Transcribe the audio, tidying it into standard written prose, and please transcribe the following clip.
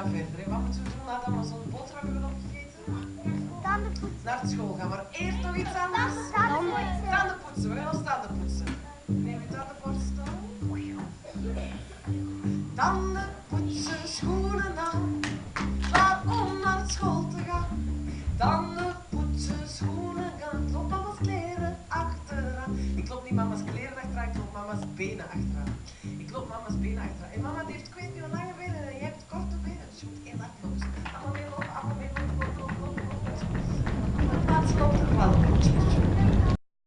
gaan verder. Hè. Wat moeten we doen nadat we zo'n boterham hebben opgegeten? Tanden poetsen. Naar school gaan, maar eerst nog iets anders. Tanden poetsen, we gaan ons tanden poetsen. Neem je tandenborstel. Tanden poetsen, schoenen aan. Klaar om naar school te gaan. Tanden poetsen, schoenen aan. Klop mama's kleren achteraan. Ik klop niet mama's kleren achteraan, ik klop mama's benen achteraan. Ik klop mama's benen achteraan. En mama die heeft, ik weet niet, lange benen en jij hebt korte benen. Dus je moet heel hard lopen. Allemaal mee lopen, allemaal mee lopen, lopen. Het laatste loopt er wel een beetje.